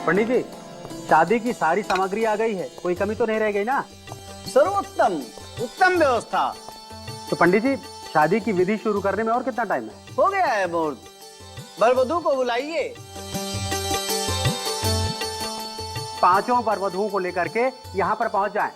पंडित जी, शादी की सारी सामग्री आ गई है, कोई कमी तो नहीं रह गई ना? सर्वोत्तम, उत्तम व्यवस्था। तो पंडित जी, शादी की विधि शुरू करने में और कितना टाइम है? हो गया है मुहूर्त। वर वधू को बुलाइए। 5 वर वधुओं को लेकर के यहाँ पर पहुंच जाएं।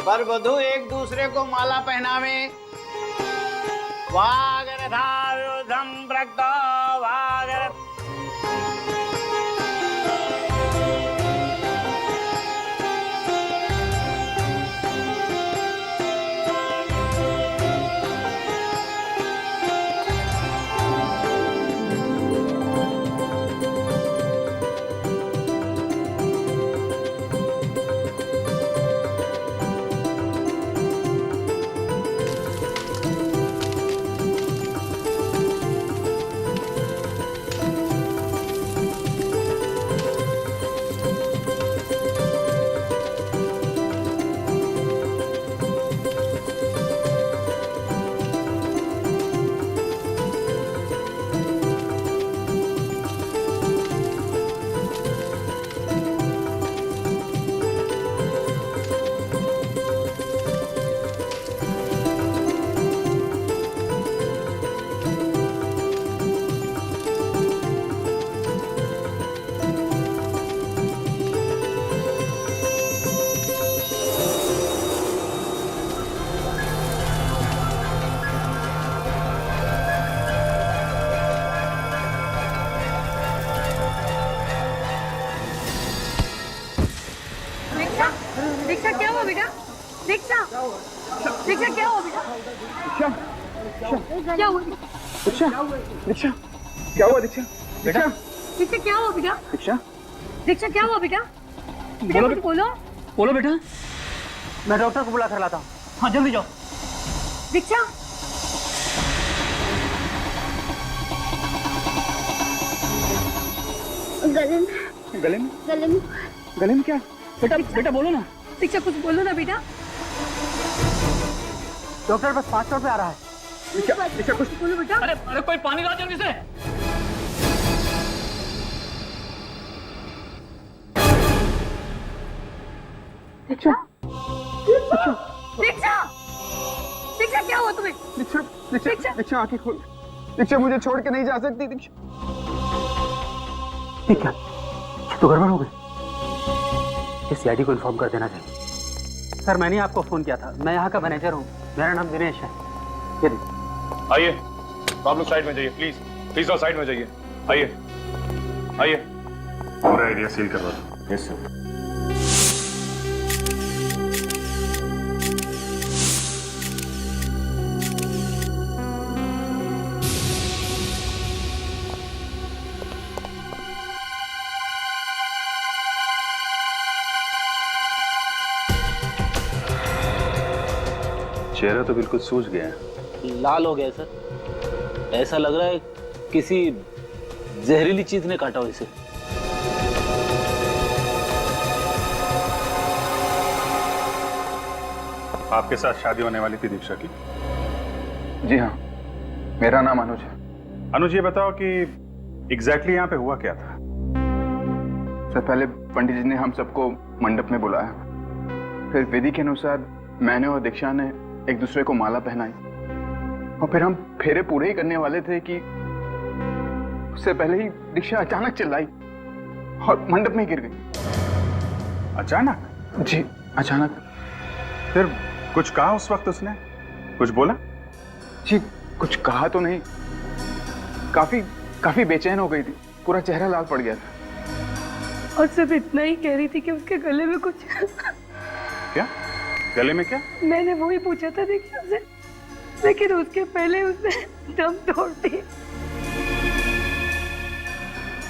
वर वधू एक दूसरे को माला पहनावे। वागरथायुधं प्रक्तो वागर। दीक्षा क्या हुआ बेटा? दीक्षा दीक्षा क्या हुआ बेटा? क्या हुआ? दीक्षा दीक्षा क्या हुआ? दीक्षा बेटा दीक्षा क्या हुआ बेटा? दीक्षा दीक्षा क्या हुआ बेटा? बोलो कुछ बोलो। बोलो बेटा, मैं डॉक्टर को बुला कर लाता हूँ। हाँ जल्दी जाओ। दीक्षा गले में गले में गले में क्या? बेटा बेटा बोलो ना। दीक्षा कुछ बोलो ना बेटा। डॉक्टर बस 5 मिनट में आ रहा है। दीक्षा दीक्षा कुछ बोलो बेटा। अरे अरे कोई पानी ला जल्दी से। दीक्षा दीक्षा दीक्षा क्या हुआ तुम्हें? दीक्षा दीक्षा दीक्षा आंखें खोल। दीक्षा मुझे छोड़ के नहीं जा सकती। दीक्षा ठीक है, तो गड़बड़ हो गई। इस सीआईडी को इन्फॉर्म कर देना चाहिए। सर मैंने आपको फोन किया था, मैं यहाँ का मैनेजर हूँ, मेरा नाम दिनेश है। ये देखिए। आइए, आप लोग साइड में जाइए प्लीज। प्लीज और साइड में जाइए। आइए आइए। पूरा एरिया सील करवा दो। Yes sir. चेहरा तो बिल्कुल सूज गया है। लाल हो गया सर, ऐसा लग रहा है किसी जहरीली चीज ने काटा हो इसे। आपके साथ शादी होने वाली थी दीक्षा की? जी हाँ, मेरा नाम अनुज है। अनुज ये बताओ कि एग्जैक्टली यहाँ पे हुआ क्या था? सर पहले पंडित जी ने हम सबको मंडप में बुलाया, फिर विधि के अनुसार मैंने और दीक्षा ने एक दूसरे को माला पहनाई और फिर हम फेरे पूरे ही करने वाले थे कि उससे पहले ही दीक्षा अचानक चिल्लाई और मंडप में गिर गई। अचानक? जी अचानक। फिर कुछ कहा उस वक्त उसने? कुछ बोला? जी कुछ कहा तो नहीं, काफी बेचैन हो गई थी, पूरा चेहरा लाल पड़ गया था। और सिर्फ इतना ही कह रही थी कि उसके गले में कुछ क्या? गले में क्या? मैंने वो ही पूछा था दीक्षा से, लेकिन उसके पहले उसने दम तोड़ दी।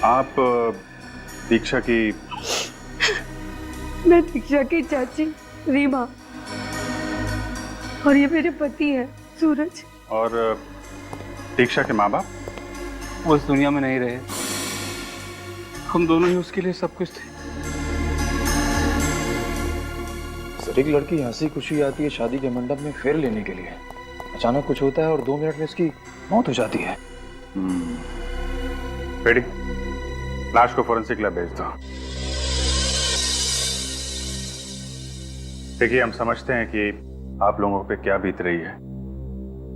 आप दीक्षा की? मैं दीक्षा की चाची रीमा, और ये मेरे पति है सूरज। और दीक्षा के माँ बाप? वो इस दुनिया में नहीं रहे। हम दोनों ही उसके लिए सब कुछ थे। सर एक लड़की हंसी खुशी आती है शादी के मंडप में फेर लेने के लिए, अचानक कुछ होता है और 2 मिनट में इसकी मौत हो जाती है। बेटी, लाश को फोरेंसिक लैब भेज दो। देखिए, हम समझते हैं कि आप लोगों पे क्या बीत रही है,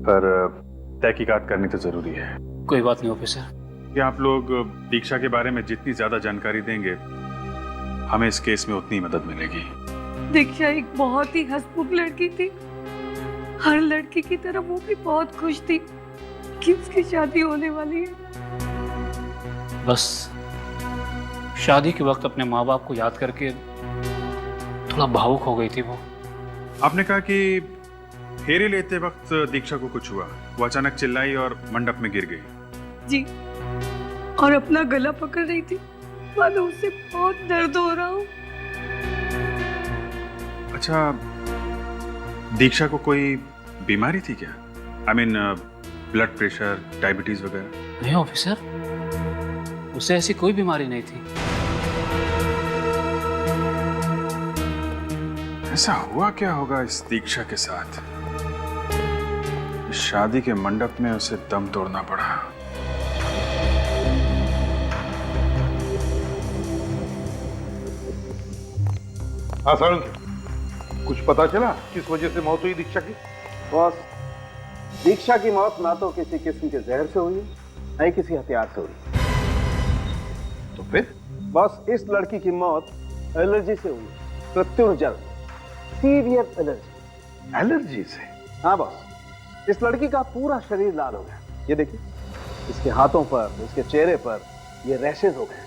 पर तहकीकात करनी तो जरूरी है। कोई बात नहीं ऑफिसर। कि आप लोग दीक्षा के बारे में जितनी ज्यादा जानकारी देंगे, हमें इस केस में उतनी मदद मिलेगी। दीक्षा एक बहुत ही हंसमुख लड़की थी। हर लड़की की तरह वो भी बहुत खुश थी कि उसकी शादी होने वाली है। बस शादी के वक्त अपने माँ बाप को याद करके थोड़ा भावुक हो गई थी वो। आपने कहा कि फेरे लेते वक्त दीक्षा को कुछ हुआ, वो अचानक चिल्लाई और मंडप में गिर गई। जी, और अपना गला पकड़ रही थी, मानो उससे बहुत दर्द हो रहा हो। अच्छा, दीक्षा को कोई बीमारी थी क्या? I mean blood pressure, diabetes वगैरह? नहीं ऑफिसर, उसे ऐसी कोई बीमारी नहीं थी। ऐसा हुआ क्या होगा इस दीक्षा के साथ? इस शादी के मंडप में उसे दम तोड़ना पड़ा। हाँ सारुण, कुछ पता चला किस वजह से मौत हुई दीक्षा की? बॉस, दीक्षा की मौत ना तो किसी किस्म के जहर से हुई है, ना ही किसी हथियार से हुई। तो फिर? बॉस, इस लड़की की मौत एलर्जी से हुई, प्रत्युर्जन, सीवियर एलर्जी। एलर्जी से? हाँ बॉस, इस लड़की का पूरा शरीर लाल हो गया। ये देखिए, इसके हाथों पर, इसके चेहरे पर ये रैशेज हो गए।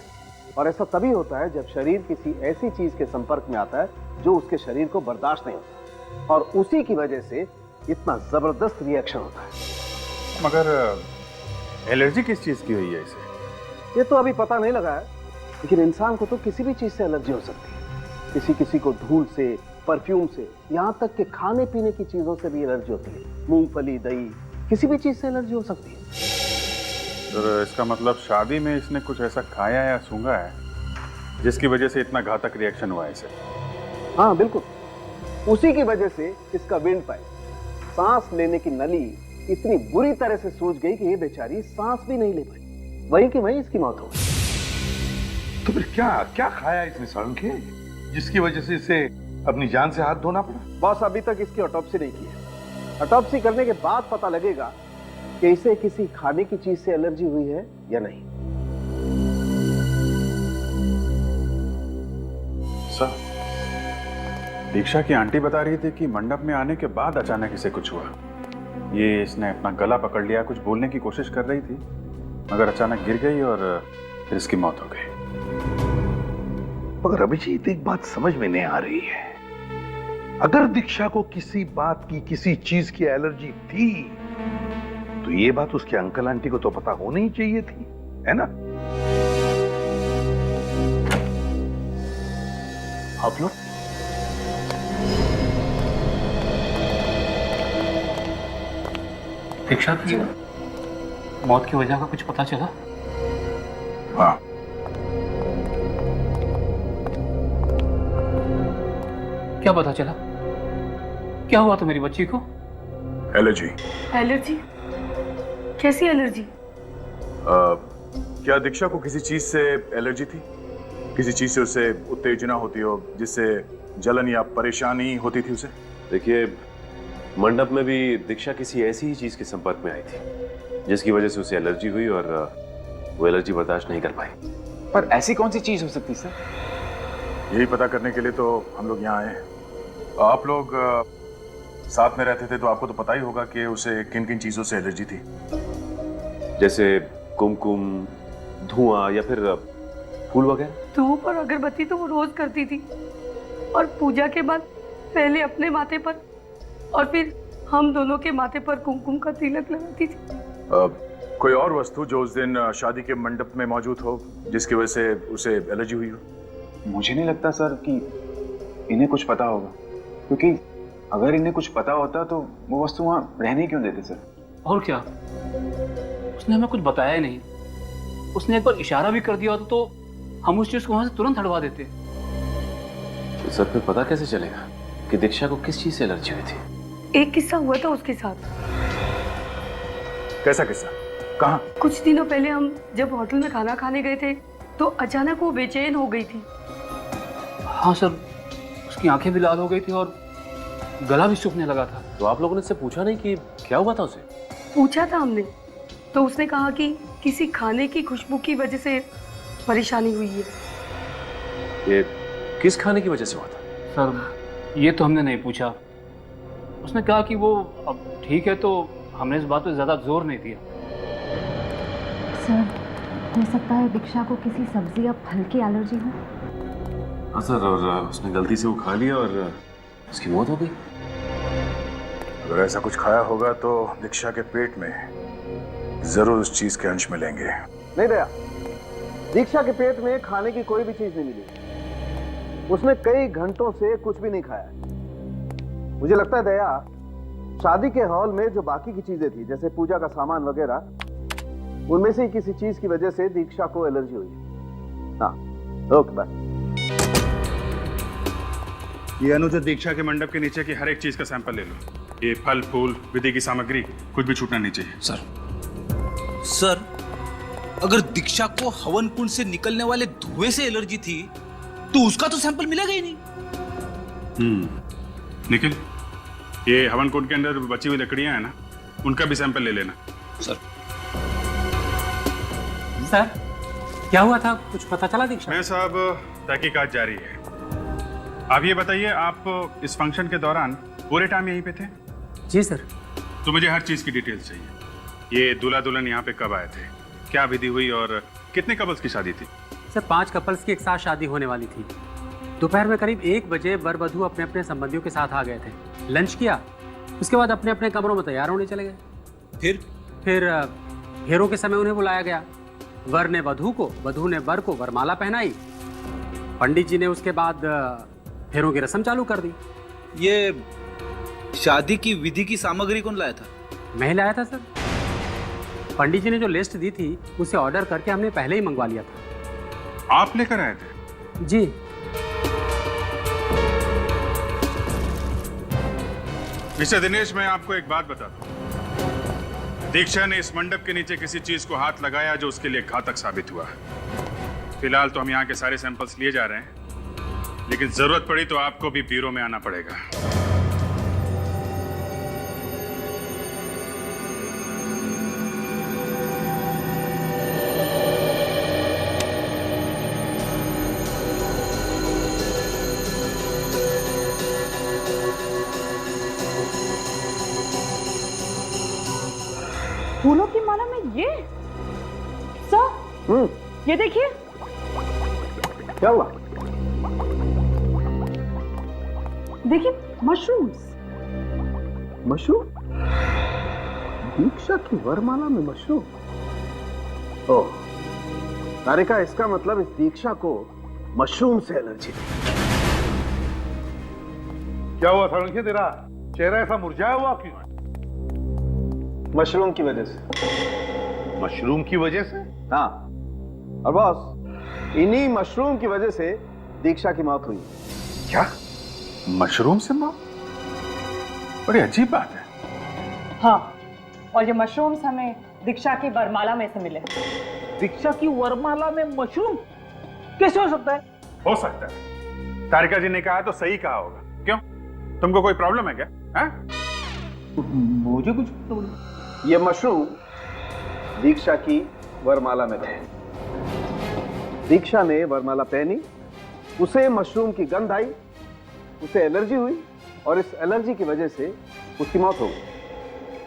और ऐसा तभी होता है जब शरीर किसी ऐसी चीज के संपर्क में आता है जो उसके शरीर को बर्दाश्त नहीं होता, और उसी की वजह से इतना जबरदस्त रिएक्शन होता है। मगर एलर्जी किस चीज की हुई है इसे? ये तो अभी पता नहीं लगा है, लेकिन इंसान को तो किसी भी चीज से एलर्जी हो सकती है। किसी को धूल से, परफ्यूम से, यहाँ तक कि खाने पीने की चीजों से भी एलर्जी होती है। मूंगफली, दही, किसी भी चीज से एलर्जी हो सकती है। तो इसका मतलब शादी में इसने कुछ ऐसा खाया या सूंघा है जिसकी वजह से इतना घातक रिएक्शन हुआ है इसे? हाँ बिल्कुल, उसी की वजह से इसका विंड पाइप, सांस लेने की नली इतनी बुरी तरह से सूज गई कि ये बेचारी सांस भी नहीं ले पाई। वहीं की वहीं इसकी मौत हो गई। तो फिर क्या क्या खाया इसने सारुण के, जिसकी वजह से इसे अपनी जान से हाथ धोना पड़ा? बॉस, अभी तक इसकी ऑटोप्सी नहीं की है। ऑटोप्सी करने के बाद पता लगेगा कि इसे किसी खाने की चीज से एलर्जी हुई है या नहीं। सर, दीक्षा की आंटी बता रही थी कि मंडप में आने के बाद अचानक इसे कुछ हुआ। ये इसने अपना गला पकड़ लिया, कुछ बोलने की कोशिश कर रही थी, मगर अचानक गिर गई और फिर इसकी मौत हो गई। मगर अभिजीत, एक बात समझ में नहीं आ रही है। अगर दीक्षा को किसी बात की, किसी चीज की एलर्जी थी, तो ये बात उसके अंकल आंटी को तो पता होनी ही चाहिए थी, है ना? आप लोग दीक्षा की मौत की वजह का कुछ पता चला? हाँ, क्या पता चला? क्या हुआ तो मेरी बच्ची को? एलर्जी। एलर्जी? कैसी एलर्जी? क्या दीक्षा को किसी चीज से एलर्जी थी? किसी चीज से उसे उत्तेजना होती हो, जिससे जलन या परेशानी होती थी उसे? देखिए, मंडप में भी दीक्षा किसी ऐसी ही चीज के संपर्क में आई थी जिसकी वजह से उसे एलर्जी हुई और वो एलर्जी बर्दाश्त नहीं कर पाई। पर ऐसी कौन सी चीज हो सकती सर? यही पता करने के लिए तो हम लोग यहाँ आए हैं। आप लोग साथ में रहते थे तो आपको तो पता ही होगा कि उसे किन किन चीजों से एलर्जी थी। जैसे कुमकुम, धुआं या फिर फूल वगैरह? धूप और अगरबत्ती तो वो रोज करती थी, और पूजा के बाद पहले अपने माथे पर और फिर हम दोनों के माथे पर कुमकुम का तिलक लगाती थी। कोई और वस्तु जो उस दिन शादी के मंडप में मौजूद हो जिसकी वजह से उसे एलर्जी हुई हो? मुझे नहीं लगता सर कि इन्हें कुछ पता होगा, क्योंकि अगर इन्हें कुछ पता होता तो वो वस्तु वहां रहने क्यों देते सर? और क्या, उसने हमें कुछ बताया ही नहीं। उसने एक बार इशारा भी कर दिया होता तो हम उस चीज को वहां से तुरंत हटवा देते। तो सर फिर पता कैसे चलेगा कि दीक्षा को किस चीज से एलर्जी हुई थी? एक किस्सा हुआ था उसके साथ। कैसा किस्सा? कहाँ? कुछ दिनों पहले हम जब होटल में खाना खाने गए थे तो अचानक वो बेचैन हो गई थी। हाँ सर, उसकी आंखें भी लाल हो गई थी और गला भी सूखने लगा था। तो आप लोगों ने इससे पूछा नहीं कि क्या हुआ था उसे? पूछा था हमने, तो उसने कहा कि किसी खाने की खुशबू की वजह से परेशानी हुई है। ये किस खाने की वजह से हुआ था? सर ये तो हमने नहीं पूछा। उसने कहा कि वो अब ठीक है, तो हमने इस बात पे ज्यादा जोर नहीं दिया। सर, हो सकता है दीक्षा को किसी सब्जी या फल की एलर्जी हो। हाँ सर, और उसने गलती से वो खा लिया और उसकी मौत हो गई। अगर ऐसा कुछ खाया होगा तो दीक्षा के पेट में जरूर उस चीज के अंश मिलेंगे। नहीं दया, दीक्षा के पेट में खाने की कोई भी चीज नहीं मिली। उसने कई घंटों से कुछ भी नहीं खाया। मुझे लगता है दया, शादी के हॉल में जो बाकी की चीजें थी जैसे पूजा का सामान वगैरह, उनमें से ही किसी चीज की वजह से दीक्षा को एलर्जी हुई। हाँ, ओके बाय। ये अनुज, दीक्षा के मंडप के नीचे की हर एक चीज का सैंपल ले लो। ये फल, फूल, विधि की सामग्री, कुछ भी छूटना नहीं चाहिए। सर, अगर दीक्षा को हवन कुंड से निकलने वाले धुएं से एलर्जी थी तो उसका तो सैंपल मिलेगा ही नहीं। निखिल, ये हवन कुंड के अंदर बची हुई लकड़ियां हैं ना, उनका भी सैंपल ले लेना। सर क्या हुआ था, कुछ पता चला दीक्षा? मैं साहब, तहकीकात जारी है। आप ये बताइए, आप इस फंक्शन के दौरान पूरे टाइम यहीं पे थे? जी सर। तो मुझे हर चीज की डिटेल्स चाहिए। ये दूल्हा दुल्हन यहाँ पे कब आए थे, क्या विधि हुई और कितने कपल्स की शादी थी? सर 5 कपल्स की एक साथ शादी होने वाली थी। दोपहर में करीब 1 बजे वर वधू अपने अपने संबंधियों के साथ आ गए थे। लंच किया, उसके बाद अपने अपने कमरों में तैयार होने चले गए। फिर फेरों के समय उन्हें बुलाया गया। वर ने वधू को, वधू ने वर को वरमाला पहनाई। पंडित जी ने उसके बाद फेरों की रस्म चालू कर दी। ये शादी की विधि की सामग्री कौन लाया था? मैं ही लाया था सर। पंडित जी ने जो लिस्ट दी थी उसे ऑर्डर करके हमने पहले ही मंगवा लिया था। आप लेकर आए थे? जी। मिस्टर दिनेश, मैं आपको एक बात बताता हूँ। दीक्षा ने इस मंडप के नीचे किसी चीज को हाथ लगाया जो उसके लिए घातक साबित हुआ। फिलहाल तो हम यहाँ के सारे सैंपल्स लिए जा रहे हैं, लेकिन जरूरत पड़ी तो आपको भी ब्यूरो में आना पड़ेगा। फूलों की माला में ये सर, ये देखिए। क्या हुआ? देखिए, मशरूम्स। मशरूम? दीक्षा की वरमाला में मशरूम? ओह, तारिका, इसका मतलब इस दीक्षा को मशरूम से एलर्जी थी। क्या हुआ सारंगी, तेरा चेहरा ऐसा मुरझाया हुआ क्यों है? मशरूम की वजह से। मशरूम की वजह से? हाँ, और बॉस, इन्हीं मशरूम की वजह से दीक्षा की मौत हुई। क्या? मशरूम से मौत? बड़ी अजीब बात है। हाँ, और ये मशरूम्स हमें दीक्षा की वरमाला में से मिले। दीक्षा की वरमाला में मशरूम कैसे हो सकता है? हो सकता है। तारिका जी ने कहा तो सही कहा होगा। क्यों, तुमको कोई प्रॉब्लम है क्या? मुझे कुछ तो... ये मशरूम दीक्षा की वरमाला में थे। दीक्षा ने वरमाला पहनी, उसे मशरूम की गंध आई, उसे एलर्जी हुई और इस एलर्जी की वजह से उसकी मौत हो गई।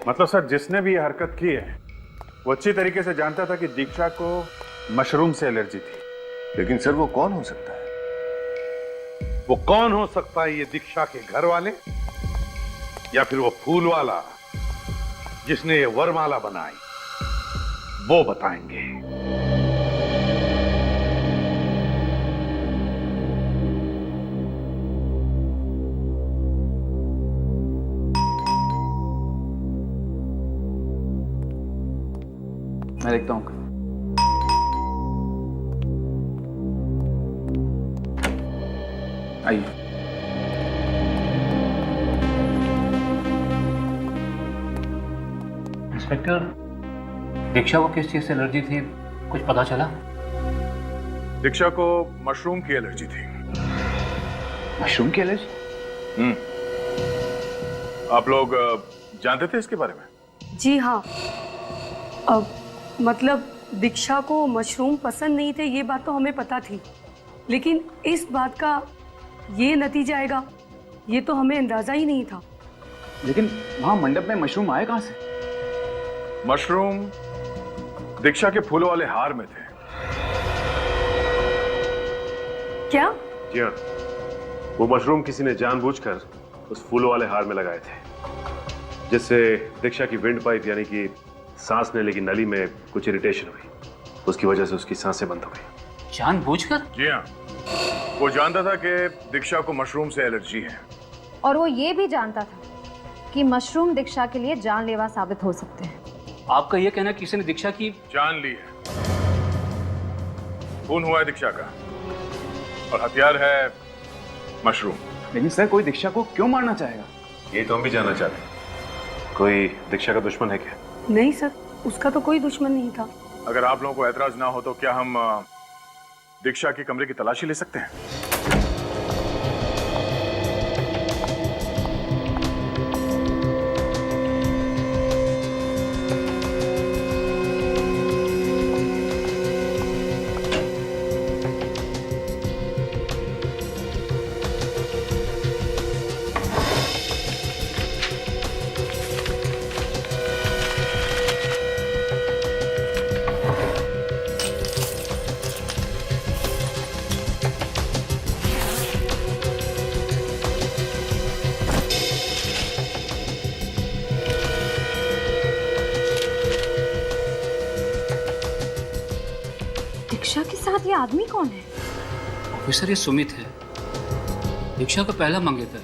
मतलब सर जिसने भी ये हरकत की है वो अच्छी तरीके से जानता था कि दीक्षा को मशरूम से एलर्जी थी। लेकिन सर वो कौन हो सकता है? वो कौन हो सकता है? ये दीक्षा के घर वाले या फिर वो फूल वाला जिसने ये वरमाला बनाई, वो बताएंगे। मैं देखता हूँ। आइए। इंस्पेक्टर, दीक्षा को किस चीज से एलर्जी थी, कुछ पता चला? दीक्षा को मशरूम की एलर्जी थी। मशरूम की एलर्जी? आप लोग जानते थे इसके बारे में? जी हाँ। अब मतलब दीक्षा को मशरूम पसंद नहीं थे, ये बात तो हमें पता थी, लेकिन इस बात का ये नतीजा आएगा ये तो हमें अंदाजा ही नहीं था। लेकिन वहां मंडप में मशरूम आए कहां से? मशरूम दीक्षा के फूलों वाले हार में थे। क्या? जी हाँ, वो मशरूम किसी ने जानबूझकर उस फूलों वाले हार में लगाए थे, जिससे दीक्षा की विंड पाइप यानी कि सांस लेने की नली में कुछ इरिटेशन हुई। उसकी वजह से उसकी सांसें बंद हो गई। जानबूझकर? जी हाँ, वो जानता था कि दीक्षा को मशरूम से एलर्जी है। और वो ये भी जानता था कि मशरूम दीक्षा के लिए जानलेवा साबित हो सकते हैं। आपका यह कहना किसी ने दीक्षा की जान ली है। खून हुआ है दीक्षा का और हथियार है मशरूम। लेकिन सर कोई दीक्षा को क्यों मारना चाहेगा? ये तो हम भी जानना चाहते हैं। कोई दीक्षा का दुश्मन है क्या? नहीं सर, उसका तो कोई दुश्मन नहीं था। अगर आप लोगों को ऐतराज ना हो तो क्या हम दीक्षा के कमरे की तलाशी ले सकते हैं? दीक्षा के साथ ये आदमी कौन है? ऑफिसर, ये सुमित है, दीक्षा का पहला मंगेतर।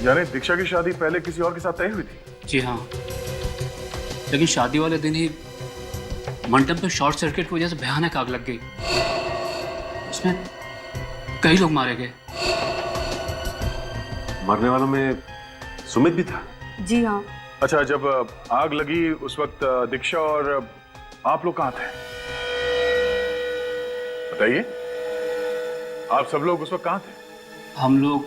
यानी दीक्षा की शादी पहले किसी और के साथ तय हुई थी? जी हाँ, लेकिन शादी वाले दिन ही मंडप में शॉर्ट सर्किट की वजह से भयानक आग लग गई। उसमें कई लोग मारे गए। मरने वालों में सुमित भी था? जी हाँ। अच्छा, जब आग लगी उस वक्त दीक्षा और आप लोग कहाँ थे? बताइए, आप सब लोग उस वक्त कहाँ थे? हम लोग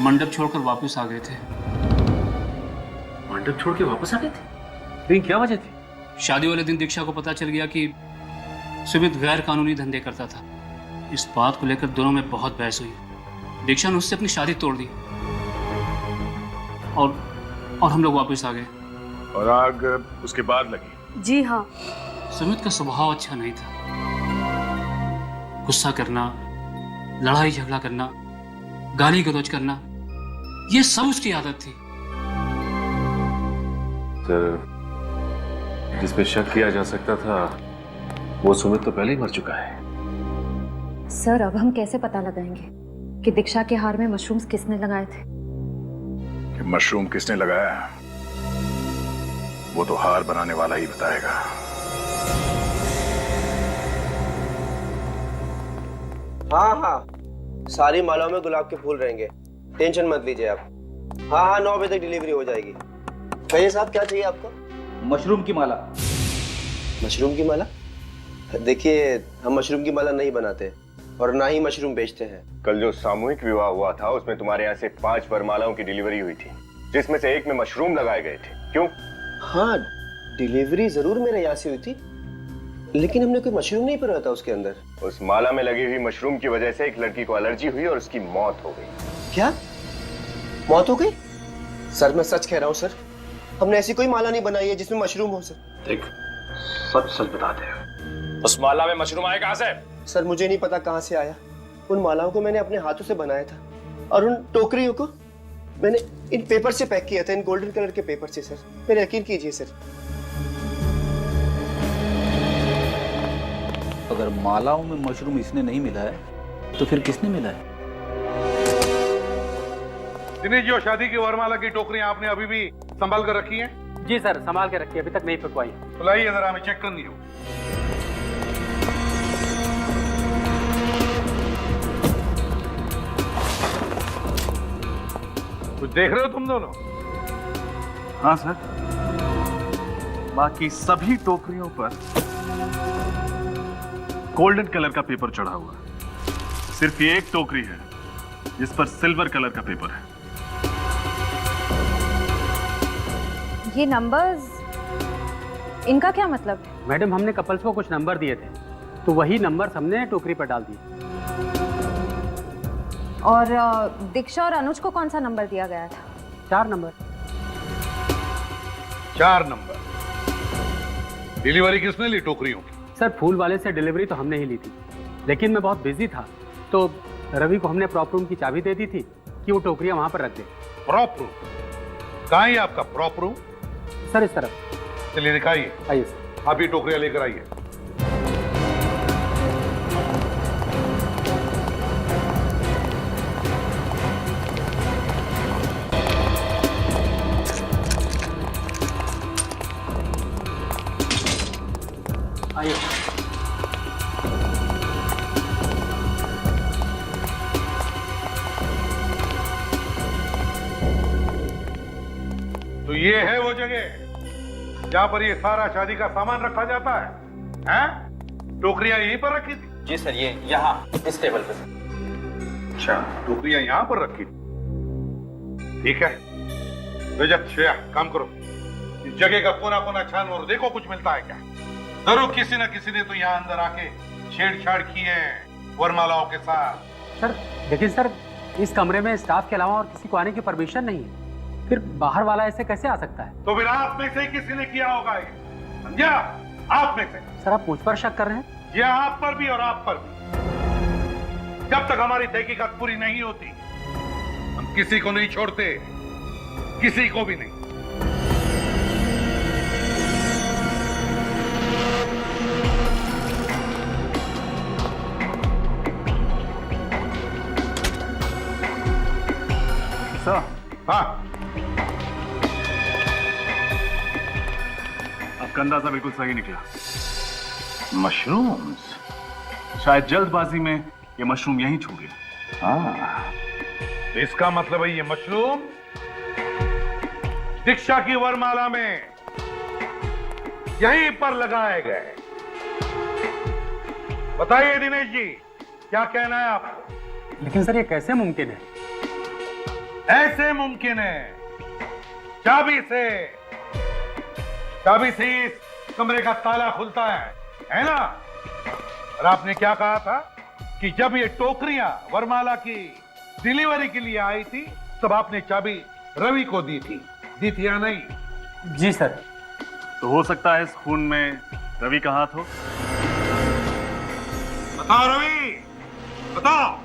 मंडप छोड़कर वापस आ गए थे। मंडप छोड़ के वापस आ गए थे? लेकिन क्या वजह थी? शादी वाले दिन दीक्षा को पता चल गया कि सुमित गैर कानूनी धंधे करता था। इस बात को लेकर दोनों में बहुत बहस हुई। दीक्षा ने उससे अपनी शादी तोड़ दी और हम लोग वापस आ गए। और आग उसके बाद लगी? जी हाँ। सुमित का स्वभाव अच्छा नहीं था। गुस्सा करना, लड़ाई झगड़ा करना, गाली गलौज करना, ये सब उसकी आदत थी। सर, जिस पे शक किया जा सकता था वो सुमित तो पहले ही मर चुका है। सर, अब हम कैसे पता लगाएंगे कि दीक्षा के हार में मशरूम्स किसने लगाए थे? कि मशरूम किसने लगाया है वो तो हार बनाने वाला ही बताएगा। हाँ हाँ, सारी मालाओं में गुलाब के फूल रहेंगे, टेंशन मत लीजिए आप। हाँ हाँ, 9 बजे तक डिलीवरी हो जाएगी। कहिए साहब, क्या चाहिए आपको? मशरूम की माला। मशरूम की माला? देखिए, हम मशरूम की माला नहीं बनाते और ना ही मशरूम बेचते हैं। कल जो सामूहिक विवाह हुआ था उसमें तुम्हारे यहाँ से 5 वरमालाओं की डिलीवरी हुई थी, जिसमें से एक में मशरूम लगाए गए थे। क्यों? हाँ, डिलीवरी जरूर मेरे यहाँ से हुई थी, लेकिन हमने कोई मशरूम नहीं पिरोया था उसके अंदर। उस माला में लगी हुई मशरूम की वजह से एक लड़की को एलर्जी हुई और उसकी मौत हो गई। क्या मौत हो गई? सर मैं सच कह रहा हूँ सर, हमने ऐसी कोई माला नहीं बनाई है जिसमें मशरूम हो सर। देख, सच सच बता दे, उस माला में मशरूम आए कहां से? सर मुझे नहीं पता कहां से आया। उन मालाओं को मैंने अपने हाथों से बनाया था और उन टोकरियों को मैंने इन पेपर से पैक किया था, इन गोल्डन कलर के पेपर से। सर मेरे यकीन कीजिए सर। अगर मालाओं में मशरूम इसने नहीं मिला है तो फिर किसने मिला है? दिनेश जी, शादी की वरमाला की टोकरियां आपने अभी भी संभाल कर रखी हैं? जी सर, संभाल के रखिए, अभी तक नहीं फेंकवाई। तो लाइए जरा, हमें चेक करनी हो। कुछ देख रहे हो तुम दोनों? हाँ सर, बाकी सभी टोकरियों पर गोल्डन कलर का पेपर चढ़ा हुआ है। सिर्फ ये एक टोकरी है जिस पर सिल्वर कलर का पेपर है। ये नंबर्स, इनका क्या मतलब है? मैडम, हमने कपल्स को कुछ नंबर दिए थे, तो वही नंबर हमने टोकरी पर डाल दिए। और दीक्षा और अनुज को कौन सा नंबर दिया गया था? 4 नंबर। 4 नंबर। डिलीवरी किसने ली टोकरियों की? सर, फूल वाले से डिलीवरी तो हमने ही ली थी, लेकिन मैं बहुत बिजी था, तो रवि को हमने प्रॉप रूम की चाबी दे दी थी कि वो टोकरियां वहां पर रख दे। Prop room? कहाँ है आपका प्रॉप रूम? सर इस तरफ। चलिए दिखाइए। आइए सर। आप ये टोकरियां लेकर आइए। आइए। तो ये है वो जगह जहां पर ये सारा शादी का सामान रखा जाता है? हैं? टोकरियां यहीं पर रखी थी? जी सर, ये यहाँ इस टेबल पे। अच्छा, टोकरियां यहां पर रखी थी। ठीक है रजत, श्रेया, काम करो, इस जगह का कोना कोना छान और देखो कुछ मिलता है क्या। जरूर किसी न किसी ने तो यहाँ अंदर आके छेड़छाड़ की है वरमालाओं के साथ। सर लेकिन सर, इस कमरे में स्टाफ के अलावा और किसी को आने की परमिशन नहीं है, फिर बाहर वाला ऐसे कैसे आ सकता है? तो फिर आप में से किसी ने किया होगा ये, समझा? आप में से। सर, आप मुझ पर शक कर रहे हैं? ये आप पर भी और आप पर भी। जब तक हमारी तहकीकात पूरी नहीं होती हम किसी को नहीं छोड़ते, किसी को भी नहीं। सर, हाँ, आपका अंदाजा बिल्कुल सही निकला। मशरूम्स। शायद जल्दबाजी में ये मशरूम यहीं छू गए। हाँ, तो इसका मतलब है ये मशरूम दीक्षा की वरमाला में यहीं पर लगाए गए। बताइए दिनेश जी, क्या कहना है आपको? लेकिन सर, ये कैसे मुमकिन है? ऐसे मुमकिन है, चाबी से इस कमरे का ताला खुलता है ना? और आपने क्या कहा था कि जब ये टोकरियां वरमाला की डिलीवरी के लिए आई थी तब आपने चाबी रवि को दी थी या नहीं? जी सर। तो हो सकता है इस खून में रवि का हाथ हो। बताओ रवि, बताओ,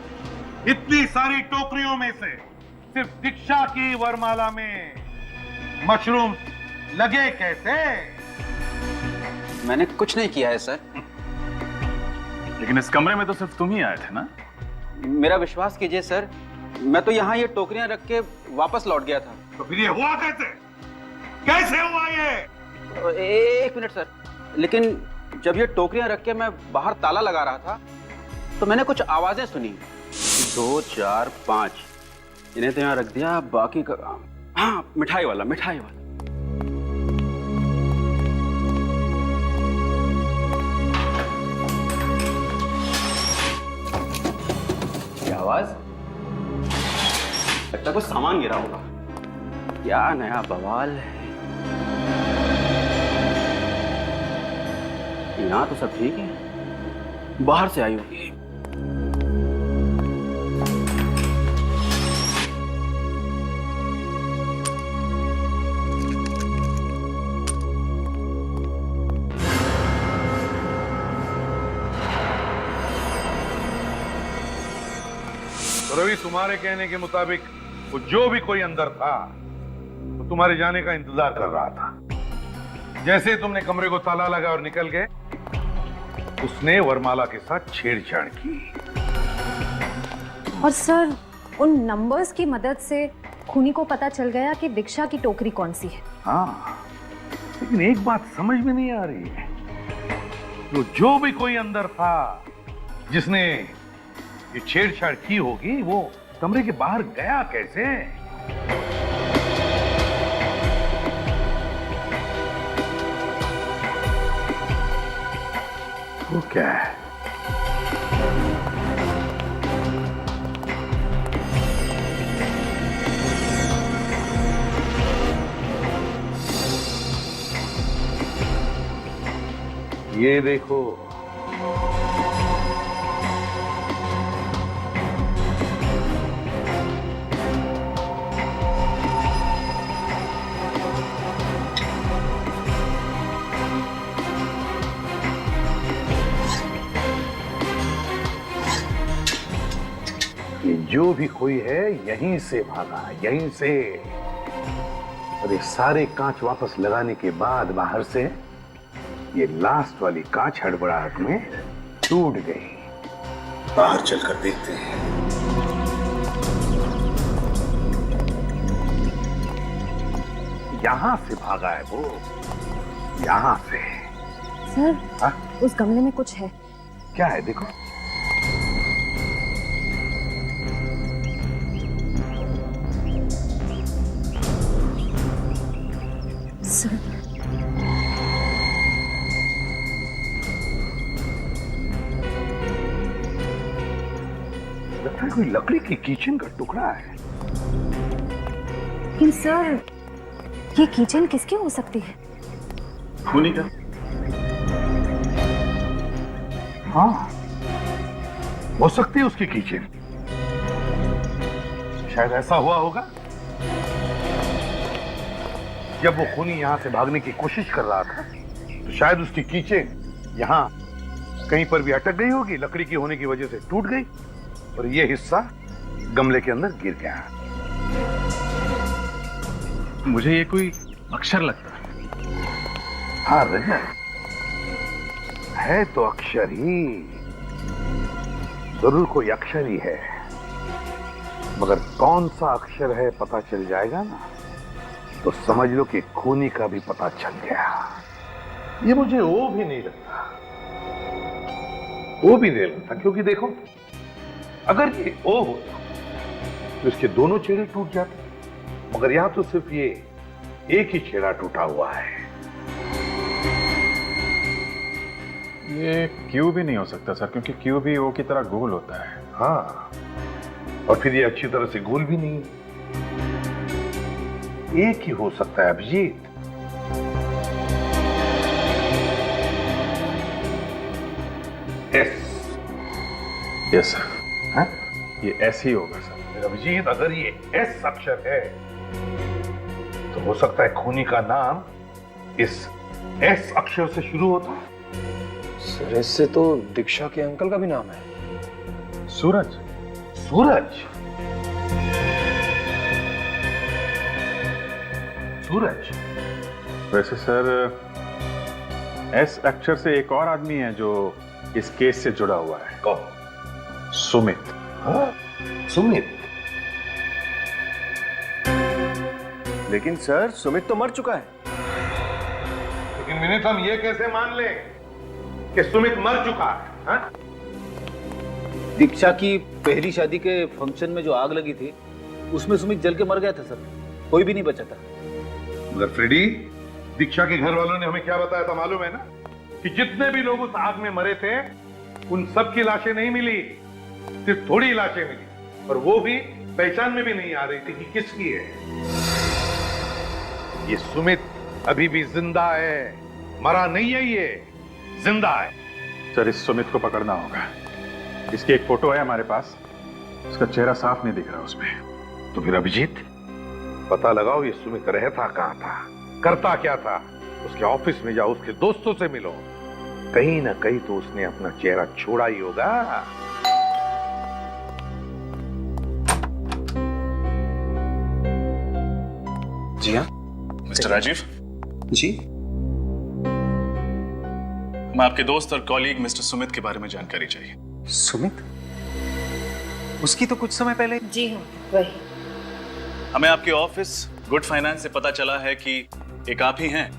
इतनी सारी टोकरियों में से सिर्फ दीक्षा की वरमाला में मशरूम लगे कैसे? मैंने कुछ नहीं किया है सर। लेकिन इस कमरे में तो सिर्फ तुम ही आए थे ना? मेरा विश्वास कीजिए सर, मैं तो यहाँ ये टोकरियां रख के वापस लौट गया था। तो फिर ये हुआ कैसे? कैसे हुआ ये? एक मिनट सर, लेकिन जब ये टोकरियां रख के मैं बाहर ताला लगा रहा था तो मैंने कुछ आवाजें सुनी। 2 4 5, इन्हें तो यहाँ रख दिया, बाकी का हाँ, मिठाई वाला। क्या आवाज? लगता है कुछ सामान गिरा होगा। क्या नया बवाल है। यहाँ तो सब ठीक है, बाहर से आई होगी। रवि, तुम्हारे कहने के मुताबिक वो जो भी कोई अंदर था वो तुम्हारे जाने का इंतजार कर रहा था। जैसे ही तुमने कमरे को ताला लगा और निकल गए, उसने वरमाला के साथ छेड़छाड़ की। और सर, उन नंबर्स की मदद से खूनी को पता चल गया कि दीक्षा की टोकरी कौन सी है। हाँ, लेकिन एक बात समझ में नहीं आ रही है, जो भी कोई अंदर था जिसने ये छेड़छाड़ की होगी, वो कमरे के बाहर गया कैसे? वो क्या है? ये देखो, जो भी कोई है यहीं से भागा, यहीं से। और ये सारे कांच वापस लगाने के बाद बाहर से ये लास्ट वाली कांच हड़बड़ाहट में टूट गई। बाहर चलकर देखते हैं। यहां से भागा है वो, यहां से। सर, हा? उस गमले में कुछ है। क्या है? देखो। सर, लगता है कोई लकड़ी की किचन का टुकड़ा है। लेकिन सर, ये किचन किसकी हो सकती है? खूनी का। हाँ, हो सकती है उसकी किचन। शायद ऐसा हुआ होगा, जब वो खूनी यहां से भागने की कोशिश कर रहा था तो शायद उसकी कीचेन यहां कहीं पर भी अटक गई होगी, लकड़ी की होने की वजह से टूट गई और ये हिस्सा गमले के अंदर गिर गया। मुझे ये कोई अक्षर लगता है। हाँ रजत, है तो अक्षर ही, जरूर कोई अक्षर ही है, मगर कौन सा अक्षर है पता चल जाएगा ना, तो समझ लो कि खूनी का भी पता चल गया। ये मुझे वो भी नहीं लगता, वो भी नहीं लगता, क्योंकि देखो, अगर ये ओ होता तो इसके दोनों छेड़े टूट जाते, मगर यहां तो सिर्फ ये एक ही छेड़ा टूटा हुआ है। ये क्यू भी नहीं हो सकता सर, क्योंकि क्यू भी ओ की तरह गोल होता है। हाँ, और फिर ये अच्छी तरह से गोल भी नहीं है। एक ही हो सकता है अभिजीत। एस। Yes sir. हाँ? ये एस ही होगा सर। अभिजीत, अगर ये एस अक्षर है तो हो सकता है खूनी का नाम इस एस अक्षर से शुरू होता है। सर, इससे तो दीक्षा के अंकल का भी नाम है। सूरज। सूरज। सूरज। वैसे सर, एस अक्षर से एक और आदमी है जो इस केस से जुड़ा हुआ है। कौन? सुमित। हाँ, सुमित। लेकिन सर, सुमित तो मर चुका है। लेकिन विनीत, हम ये कैसे मान लें कि सुमित मर चुका है? हाँ? दीक्षा की पहली शादी के फंक्शन में जो आग लगी थी, उसमें सुमित जल के मर गया था सर, कोई भी नहीं बचा था। मगर फ्रेडी, दीक्षा के घर वालों ने हमें क्या बताया था मालूम है ना, कि जितने भी लोग उस आग में मरे थे उन सब की लाशें नहीं मिली, सिर्फ थोड़ी लाशें मिली, और वो भी पहचान में भी नहीं आ रही थी कि किसकी है। ये सुमित अभी भी जिंदा है, मरा नहीं है ये। जिंदा है। सर इस सुमित को पकड़ना होगा। इसकी एक फोटो है हमारे पास, उसका चेहरा साफ नहीं दिख रहा उसमें। तो फिर अभिजीत पता लगाओ ये सुमित रहता कहाँ था, करता क्या था। उसके ऑफिस में जाओ, उसके दोस्तों से मिलो, कहीं ना कहीं तो उसने अपना चेहरा छोड़ा ही होगा। जी हाँ मिस्टर राजीव जी, मैं आपके दोस्त और कॉलीग मिस्टर सुमित के बारे में जानकारी चाहिए। सुमित? उसकी तो कुछ समय पहले। जी हाँ वही। हमें आपके ऑफिस गुड फाइनेंस से पता चला है कि एक आप ही हैं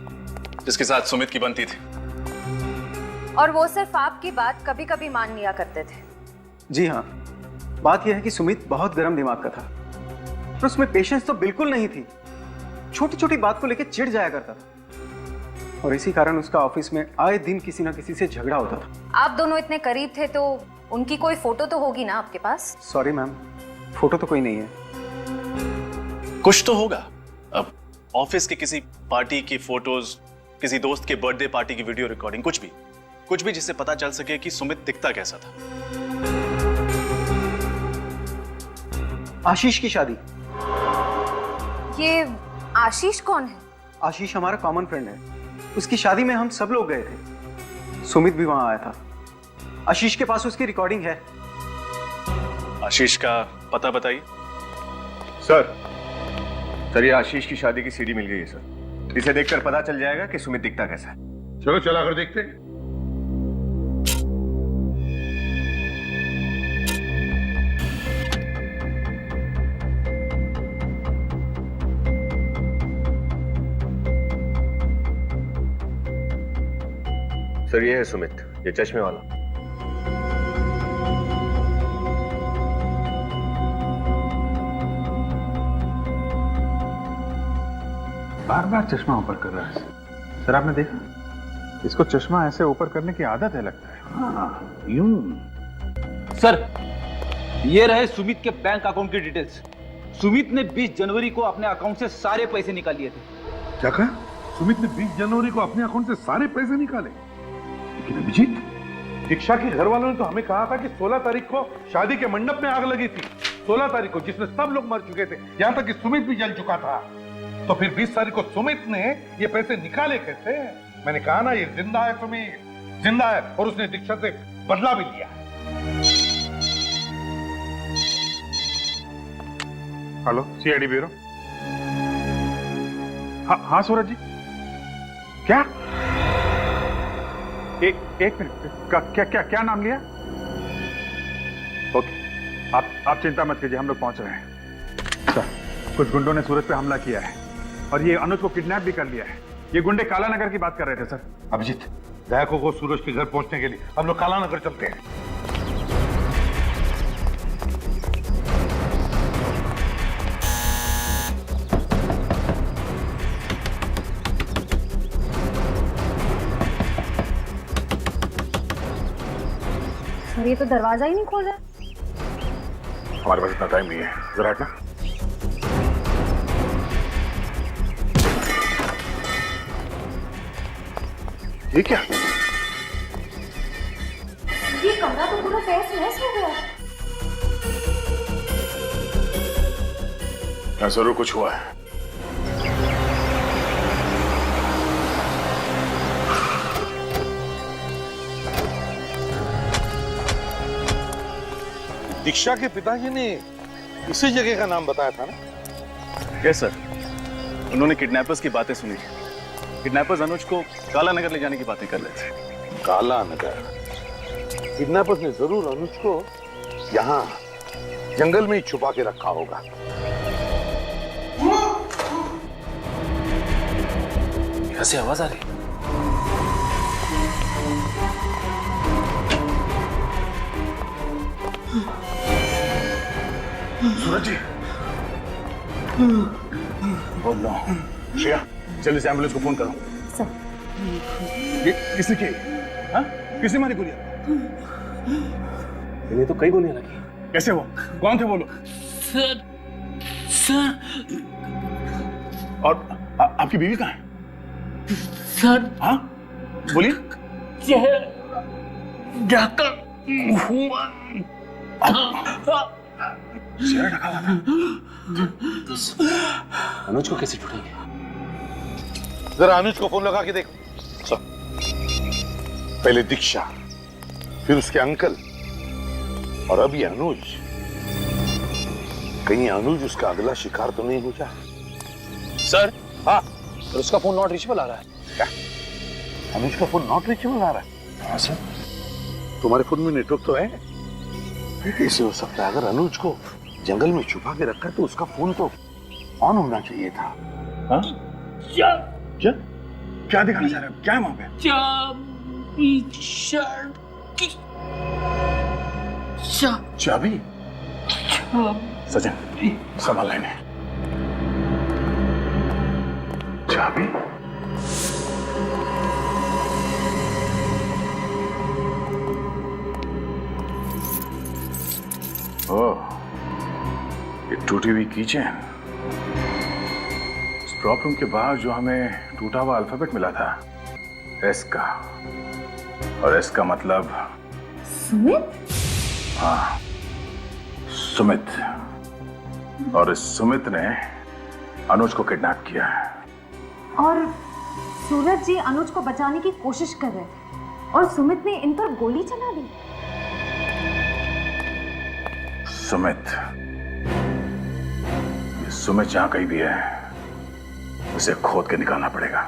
जिसके साथ सुमित की बनती थी। और वो सिर्फ आपकी बात कभी कभी मान लिया करते थे। जी हाँ, बात यह है कि सुमित बहुत गर्म दिमाग का था, पर उसमें पेशेंस तो बिल्कुल नहीं थी। छोटी छोटी बात को लेकर चिढ़ जाया करता था, और इसी कारण उसका ऑफिस में आए दिन किसी ना किसी से झगड़ा होता था। आप दोनों इतने करीब थे तो उनकी कोई फोटो तो होगी ना आपके पास? सॉरी मैम, फोटो तो कोई नहीं है। कुछ तो होगा। अब ऑफिस के किसी पार्टी की फोटोज, किसी दोस्त के बर्थडे पार्टी की वीडियो रिकॉर्डिंग, कुछ भी जिससे पता चल सके कि सुमित दिखता कैसा था। आशीष की शादी। ये आशीष कौन है? आशीष हमारा कॉमन फ्रेंड है। उसकी शादी में हम सब लोग गए थे, सुमित भी वहां आया था। आशीष के पास उसकी रिकॉर्डिंग है। आशीष का पता बताइए। सर ये आशीष की शादी की सीडी मिल गई है सर। इसे देखकर पता चल जाएगा कि सुमित दिखता कैसा है। चलो चला कर देखते हैं। सर ये है सुमित, ये चश्मे वाला। बार बार चश्मा ऊपर कर रहा है सर, आपने देखा? इसको चश्मा ऐसे ऊपर करने की आदत है लगता है। हाँ, यूं। सर ये रहे सुमित के बैंक अकाउंट की डिटेल्स। सुमित ने 20 जनवरी को अपने अकाउंट से सारे पैसे निकाल लिए थे। क्या कहा? सुमित ने 20 जनवरी को अपने अकाउंट से सारे पैसे निकाले? लेकिन अभिजीत, दीक्षा के घर वालों ने तो हमें कहा था कि 16 तारीख को शादी के मंडप में आग लगी थी। 16 तारीख को, जिसमें सब लोग मर चुके थे, यहां तक कि सुमित भी जल चुका था। तो फिर 20 तारीख को सुमित ने ये पैसे निकाले कैसे? मैंने कहा ना, ये जिंदा है, सुमित जिंदा है, और उसने दीक्षा से बदला भी लिया है। Hello, CID bureau. हाँ सूरज जी, क्या? एक मिनट, क्या नाम लिया? ओके, आप चिंता मत कीजिए, हम लोग पहुंच रहे हैं। सर, कुछ गुंडों ने सूरज पे हमला किया है और ये अनुज को किडनैप भी कर लिया है। ये गुंडे काला नगर की बात कर रहे थे सर। अभिजीत, दयाको को सूरज के घर पहुंचने के लिए हम लोग काला नगर चलते हैं। सर ये तो दरवाजा ही नहीं खोल रहा। हमारे पास इतना टाइम नहीं है, जरा हटना। ये क्या? ये कमरा तो पूरा तहस नहस हो गया। क्या जरूर कुछ हुआ है। दीक्षा के पिताजी ने इसी जगह का नाम बताया था ना? यस सर, उन्होंने किडनैपर्स की बातें सुनी। किडनैपर्स अनुज को काला नगर ले जाने की बातें कर रहे थे। काला नगर? किडनैपर्स ने जरूर अनुज को यहाँ जंगल में ही छुपा के रखा होगा। यहाँ से आवाज आ रही। सूरज जी, बोल लो। श्रेया, जल्दी से एम्बुलेंस को फोन करो। सर, ये किसने की? हाँ? किसने मारी गोलियां? इन्हें तो कई गोलियां लगी। कैसे वो? कौन थे वो लोग? सर और आपकी बीवी कहाँ है? सर, हाँ बोलिए। ढका हुआ चेहरा ढका हुआ था। अनुज को कैसे ढूंढेंगे? जरा अनुज को फोन लगा के देखो। पहले दीक्षा, फिर उसके अंकल, और अब ये अनुज। कहीं अनुज उसका अगला शिकार तो नहीं हो जाए? सर। हाँ, और उसका फोन नॉट रीचेबल आ रहा है। क्या? अनुज का फोन नॉट रीचेबल आ रहा है? हाँ सर। तुम्हारे फोन में नेटवर्क तो है? कैसे हो सकता है? अगर अनुज को जंगल में छुपा के रखा तो उसका फोन तो ऑन होना चाहिए था। हाँ? क्या दिखाना चाह रहे हो? क्या है वहां पे? चाबी? सचिन, संभाल लेने। चाबी? ओह, ये टूटी हुई कीचेन। इस प्रॉब्लम के बाद जो हमें टूटा हुआ अल्फाबेट मिला था, एस का, और एस का मतलब सुमित? हाँ, सुमित। और इस सुमित ने अनुज को किडनैप किया है। और सूरज जी अनुज को बचाने की कोशिश कर रहे थे और सुमित ने इन पर गोली चला दी। सुमित, ये सुमित जहां कहीं भी है, उसे खोद के निकालना पड़ेगा।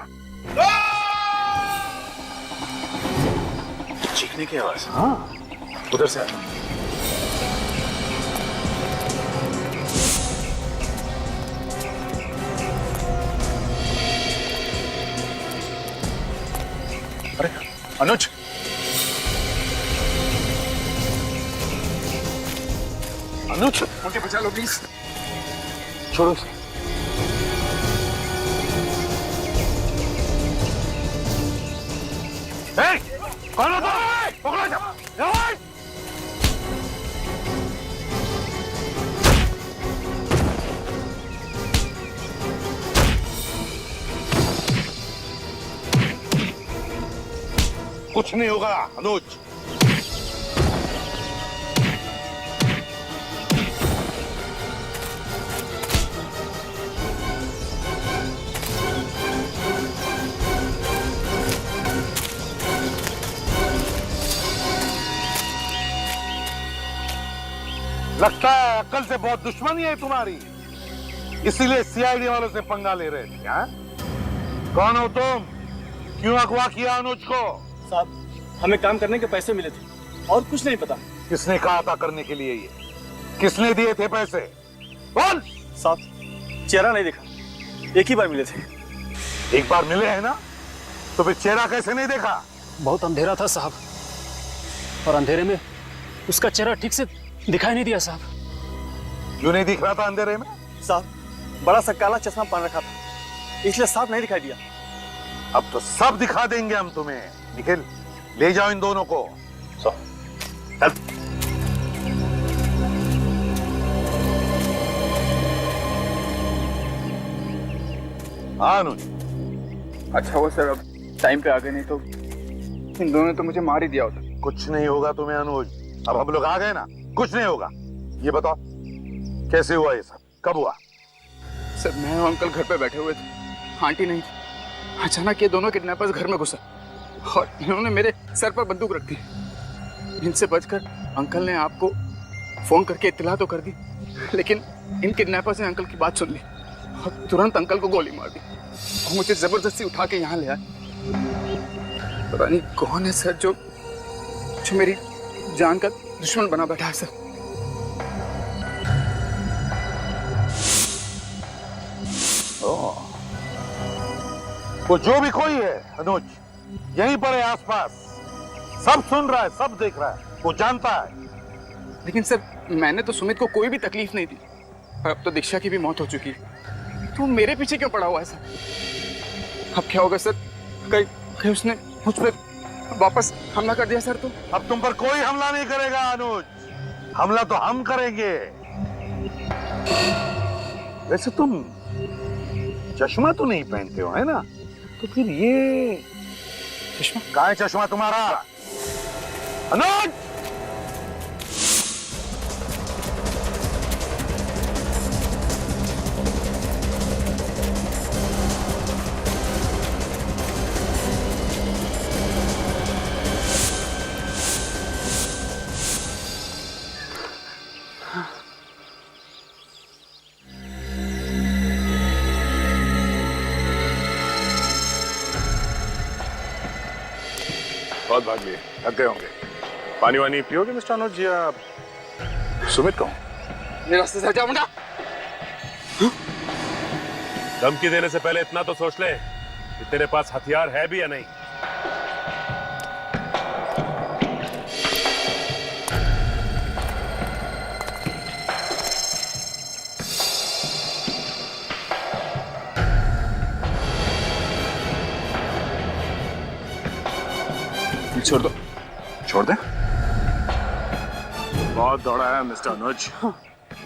चीखने की आवाज। हाँ, उधर से। अरे अनुज, अनुज, मुझे बचा लो प्लीज। छोड़ो इसे। कौन हो तुम? पकड़ो इसे। कुछ नहीं होगा अनुज। लगता है अक्ल से बहुत दुश्मनी है तुम्हारी, इसीलिए सीआईडी वालों से पंगा ले रहे थे। हाँ? कौन हो तुम? क्यों अगवा किया अनुज को? साहब, हमें काम करने के पैसे मिले थे और कुछ नहीं पता। किसने कहा था करने के लिए? ये किसने दिए थे पैसे? बोल। साहब, चेहरा नहीं देखा, एक ही बार मिले थे। एक बार मिले हैं ना, तो फिर चेहरा कैसे नहीं देखा? बहुत अंधेरा था साहब, और अंधेरे में उसका चेहरा ठीक से दिखाई नहीं दिया साहब। क्यों नहीं दिख रहा था अंधेरे में? साहब, बड़ा सा काला चश्मा पहन रखा था, इसलिए साफ नहीं दिखाई दिया। अब तो सब दिखा देंगे हम तुम्हें। निखिल, ले जाओ इन दोनों को। हाँ अनुज। अच्छा हुआ सर, अब टाइम पे आ गए, नहीं तो इन दोनों ने तो मुझे मार ही दिया होता। कुछ नहीं होगा तुम्हें अनुज, अब हम लोग आ गए ना, कुछ नहीं होगा। ये बताओ कैसे हुआ ये सब, कब हुआ? सर, मैं और अंकल घर पे बैठे हुए थे, आंटी नहीं थी। अचानक ये दोनों किडनैपर्स घर में घुसा और इन्होंने मेरे सर पर बंदूक रख दी। इनसे बचकर अंकल ने आपको फोन करके इत्तला तो कर दी, लेकिन इन किडनैपर्स ने अंकल की बात सुन ली और तुरंत अंकल को गोली मार दी और मुझे जबरदस्ती उठा के यहाँ ले आए। पता नहीं कौन है सर जो मेरी जान का दुश्मन बना बैठा है सर। वो जो भी कोई है अनुज, यहीं पर है आसपास, सब सुन रहा है, सब देख रहा है, वो जानता है। लेकिन सर, मैंने तो सुमित को कोई भी तकलीफ नहीं दी, और अब तो दीक्षा की भी मौत हो चुकी है, तो मेरे पीछे क्यों पड़ा हुआ है सर? अब क्या होगा सर? कहीं उसने मुझ पर वापस हमला कर दिया सर तो? अब तुम पर कोई हमला नहीं करेगा अनुज, हमला तो हम करेंगे। वैसे तुम चश्मा तो नहीं पहनते हो, है ना? तो फिर ये कहाँ है चश्मा तुम्हारा? अनुज! बहुत भाग लिए, थक गए होंगे। पानी वानी पियोगे मिस्टर अनुज या सुमित कहूं? मेरे रास्ते से हट जाओ मुंडा। धमकी देने से पहले इतना तो सोच ले कि तेरे पास हथियार है भी या नहीं। छोड़ दो। छोड़ दे। बहुत दौड़ा है मिस्टर अनुज,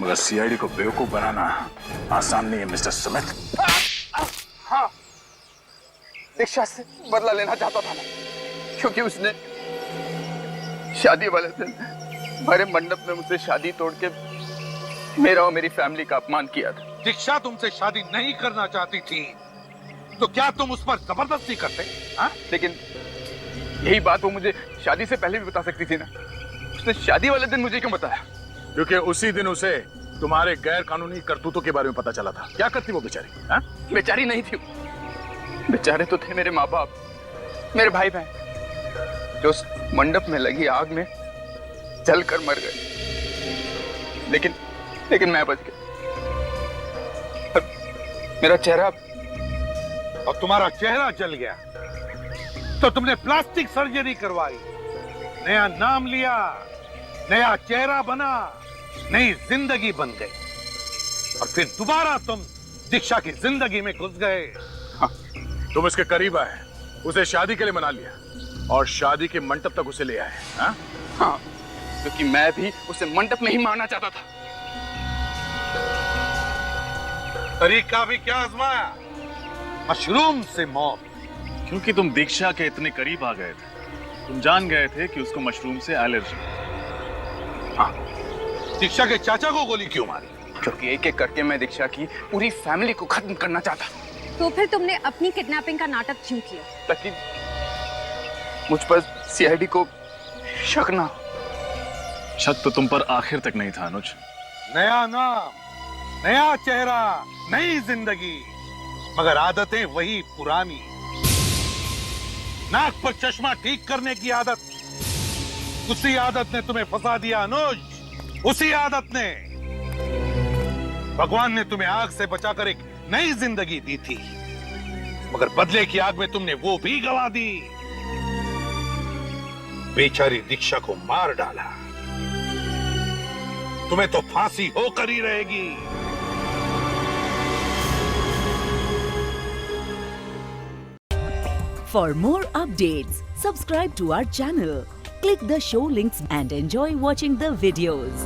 मगर सीआईडी को बेवकूफ बनाना आसान नहीं है मिस्टर सुमित। दीक्षा से बदला लेना चाहता था क्योंकि उसने शादी वाले दिन हमारे मंडप में मुझसे शादी तोड़ के मेरा और मेरी फैमिली का अपमान किया था। दीक्षा तुमसे शादी नहीं करना चाहती थी तो क्या तुम उस पर जबरदस्ती करते? लेकिन यही बात वो मुझे शादी से पहले भी बता सकती थी ना। उसने शादी वाले दिन मुझे क्यों बताया? क्योंकि उसी दिन उसे तुम्हारे गैर कानूनी करतूतों के बारे में पता चला था। क्या करती वो बेचारी? बेचारी नहीं थी, बेचारे तो थे मेरे माँ बाप, मेरे भाई बहन, जो उस मंडप में लगी आग में जलकर मर गए। लेकिन मैं बच गया। मेरा चेहरा और तुम्हारा चेहरा जल गया तो तुमने प्लास्टिक सर्जरी करवाई, नया नाम लिया, नया चेहरा बना, नई जिंदगी बन गई और फिर दोबारा तुम दीक्षा की जिंदगी में घुस गए। तुम इसके करीब आए, उसे शादी के लिए मना लिया और शादी के मंडप तक उसे ले आए। हाँ, क्योंकि मैं भी उसे मंडप में ही मारना चाहता था। तरीका भी क्या आजमाया? मशरूम से मौत। क्योंकि तुम दीक्षा के इतने करीब आ गए थे, तुम जान गए थे कि उसको मशरूम से एलर्जी। हाँ, दीक्षा के चाचा को गोली क्यों मारी? क्योंकि एक एक करके मैं दीक्षा की पूरी फैमिली को खत्म करना चाहता। तो फिर तुमने अपनी किडनैपिंग का नाटक क्यों किया? ताकि मुझ पर सीआईडी को शक ना। शक तो तुम पर आखिर तक नहीं था अनुज। नया नाम, नया चेहरा, नई जिंदगी, मगर आदतें वही पुरानी। नाक पर चश्मा ठीक करने की आदत, उसी आदत ने तुम्हें फंसा दिया अनुज। उसी आदत ने। भगवान ने तुम्हें आग से बचाकर एक नई जिंदगी दी थी, मगर बदले की आग में तुमने वो भी गवा दी। बेचारी दीक्षा को मार डाला, तुम्हें तो फांसी होकर ही रहेगी। For more updates, subscribe to our channel, click the show links and enjoy watching the videos.